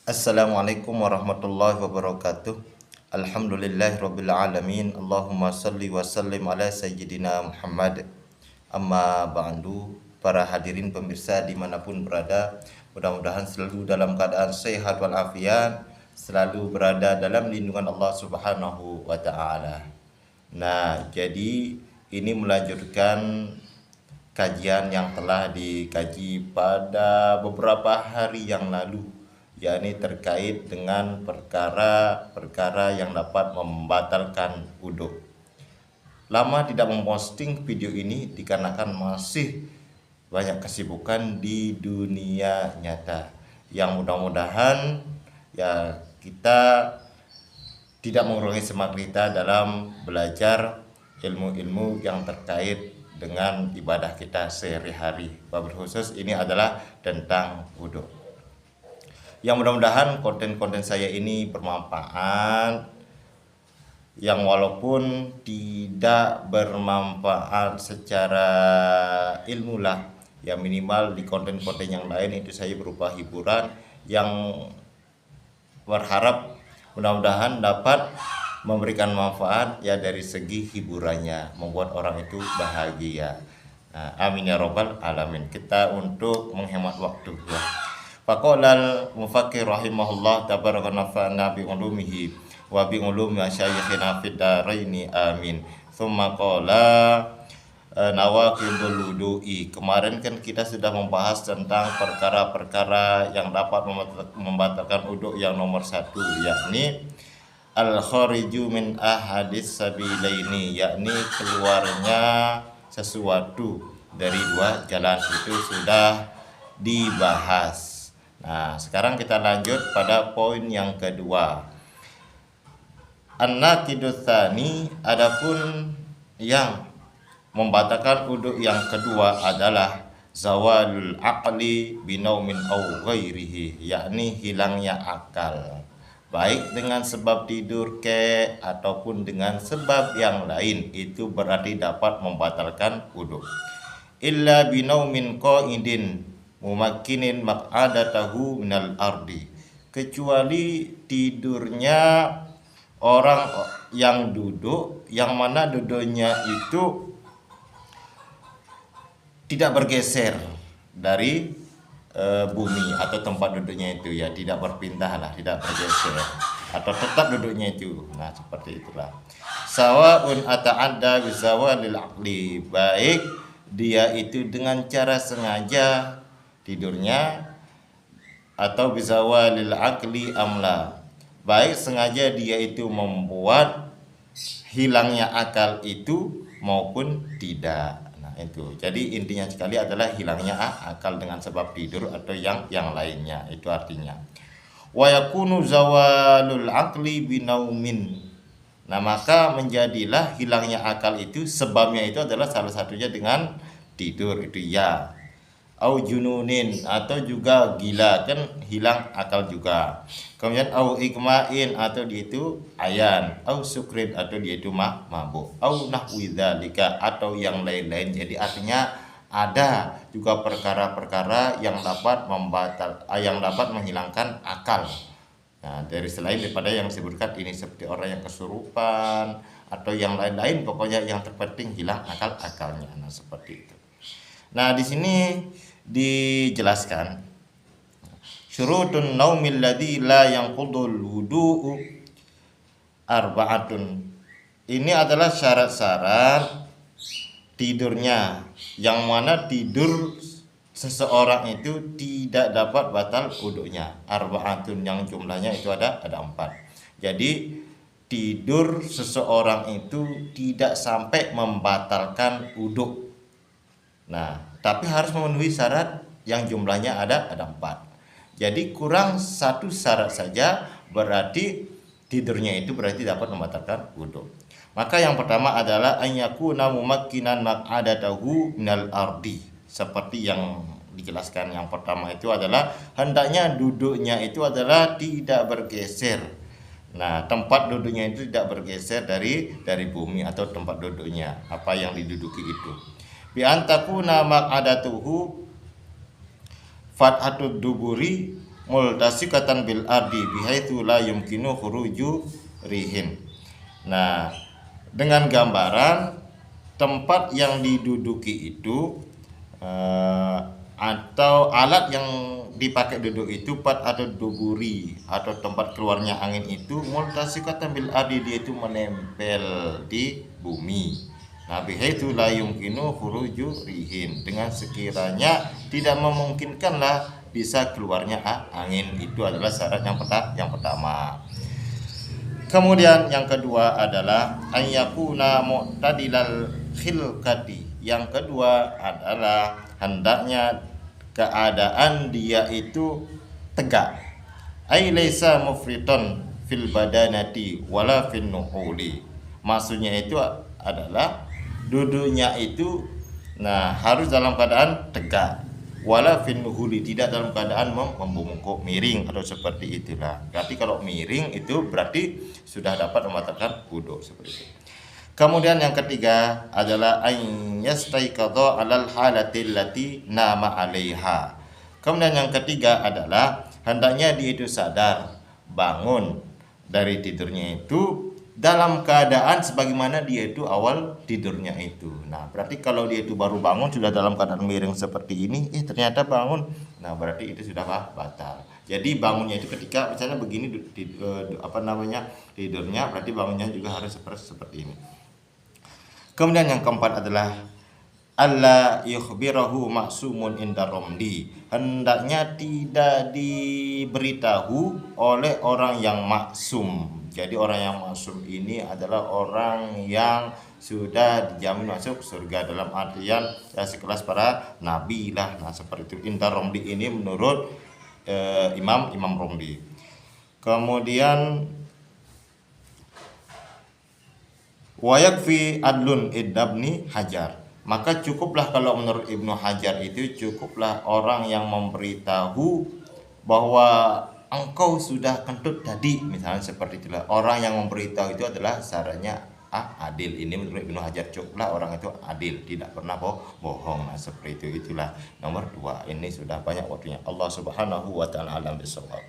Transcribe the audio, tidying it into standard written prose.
Assalamualaikum warahmatullahi wabarakatuh. Alhamdulillahirabbil alamin. Allahumma shalli wa sallim ala sayyidina Muhammad. Amma ba'du. Para hadirin pemirsa dimanapun berada, mudah-mudahan selalu dalam keadaan sehat walafiat, selalu berada dalam lindungan Allah Subhanahu wa taala. Nah, jadi ini melanjutkan kajian yang telah dikaji pada beberapa hari yang lalu, yakni terkait dengan perkara-perkara yang dapat membatalkan wudhu. Lama tidak memposting video ini dikarenakan masih banyak kesibukan di dunia nyata. Yang mudah-mudahan ya kita tidak mengurangi semangat kita dalam belajar ilmu-ilmu yang terkait dengan ibadah kita sehari-hari. Wabil khusus ini adalah tentang wudhu. Yang mudah-mudahan konten-konten saya ini bermanfaat, yang walaupun tidak bermanfaat secara ilmu lah, ya minimal di konten-konten yang lain itu saya berupa hiburan yang berharap mudah-mudahan dapat memberikan manfaat ya dari segi hiburannya, membuat orang itu bahagia. Nah, amin ya robbal alamin. Kita untuk menghemat waktu ya. Faqalal mufakkir rahimahullah tabaraka nafa'na bi ulumihi wa bi ulumi masyayikhina fid daraini amin. Tsumma qala nawaqidul wudu'i. Kemarin kan kita sudah membahas tentang perkara-perkara yang dapat membatalkan wudu yang nomor 1, yakni al-khariju min ahadis sabilaini, yakni keluarnya sesuatu dari dua jalan, itu sudah dibahas. Nah, sekarang kita lanjut pada poin yang kedua. An-naqidut tsani, adapun yang membatalkan wudu yang kedua adalah zawalul aqli binaumin aw ghairihi, yakni hilangnya akal, baik dengan sebab tidur ataupun dengan sebab yang lain, itu berarti dapat membatalkan wudu. Illa binaumin qaidin mumakkinin maq'adatahu minal ardi, kecuali tidurnya orang yang duduk, yang mana duduknya itu tidak bergeser dari bumi atau tempat duduknya itu, ya tidak berpindah lah, tidak bergeser atau tetap duduknya itu. Nah, seperti itulah. Sawaun ata'adda bizawalil aqli, baik dia itu dengan cara sengaja tidurnya atau bizawalil aqli amla, baik sengaja dia itu membuat hilangnya akal itu maupun tidak. Itu. Jadi intinya sekali adalah hilangnya akal dengan sebab tidur atau yang lainnya. Itu artinya wa yakunu zawalul aqli binaumin. Nah, maka menjadilah hilangnya akal itu sebabnya itu adalah salah satunya dengan tidur, itu ya. Au jununin, atau juga gila, kan hilang akal juga. Kemudian au ikmain, atau dia itu ayan. Au sukrin, atau dia itu mabuk. Au nahwi dzalika, atau yang lain-lain. Jadi artinya ada juga perkara-perkara yang dapat menghilangkan akal. Nah, dari selain daripada yang disebutkan ini, seperti orang yang kesurupan atau yang lain-lain, pokoknya yang terpenting hilang akalnya. Nah, seperti itu. Nah, di sini dijelaskan syurutun naumil ladzi la yanqudul wudu'u arba'atun. Ini adalah syarat-syarat tidurnya yang mana tidur seseorang itu tidak dapat batal wudunya. Arba'atun, yang jumlahnya itu ada 4. Jadi tidur seseorang itu tidak sampai membatalkan wudu. Nah, tapi harus memenuhi syarat yang jumlahnya ada 4. Jadi kurang satu syarat saja berarti tidurnya itu berarti dapat membatalkan wudu. Maka yang pertama adalah anyakuna mumakkinan maq'adatahu minal ardi. Seperti yang dijelaskan yang pertama itu adalah hendaknya duduknya itu adalah tidak bergeser. Nah, tempat duduknya itu tidak bergeser dari bumi atau tempat duduknya, apa yang diduduki itu. Bi antakuna maq'adatuhu fathatud duburi multasikatan bil ardi bihaitsu la yumkinu khuruju rihin. Nah, dengan gambaran tempat yang diduduki itu atau alat yang dipakai duduk itu pat atau duburi atau tempat keluarnya angin itu multasikatan bil ardi, dia itu menempel di bumi. Nah, bihaitsu la yumkinu khuruju rihin, dengan sekiranya tidak memungkinkanlah bisa keluarnya angin. Itu adalah syarat yang pertama. Kemudian yang kedua adalah ayyakuna mu'tadilal khilqati. Yang kedua adalah hendaknya keadaan dia itu tegak. Ai laisa mufriton fil badanati wala fin nuhuli. Maksudnya itu adalah duduknya itu harus dalam keadaan tegak, wala fin nuhuli, tidak dalam keadaan membungkuk miring atau seperti itulah. Berarti kalau miring itu berarti sudah dapat membatalkan wudu seperti itu. Kemudian yang ketiga adalah ayyastaiqadha 'alal halatil lati nama 'alaiha. Kemudian yang ketiga adalah hendaknya dia itu sadar, bangun dari tidurnya itu dalam keadaan sebagaimana dia itu awal tidurnya itu. Nah, berarti kalau dia itu baru bangun sudah dalam keadaan miring seperti ini, ternyata bangun. Nah, berarti itu sudah batal. Jadi bangunnya itu ketika misalnya begini tidurnya, berarti bangunnya juga harus seperti ini. Kemudian yang keempat adalah alla yukhbirahu ma'sumun inda romdi. Hendaknya tidak diberitahu oleh orang yang maksum. Jadi orang yang maksum ini adalah orang yang sudah dijamin masuk surga, dalam artian sekelas para nabi lah. Nah, seperti itu. Inda romdi ini menurut Imam Romdi. Kemudian wa yakfi adlun idabni Hajar. Maka cukuplah kalau menurut Ibnu Hajar itu cukuplah orang yang memberitahu bahwa engkau sudah kentut tadi, misalnya seperti itulah. Orang yang memberitahu itu adalah syaratnya adil. Ini menurut Ibnu Hajar cukuplah orang itu adil, tidak pernah bohong. Nah, seperti itu. Itulah nomor 2. Ini sudah banyak waktunya. Allah Subhanahu wa taala alam bisawab.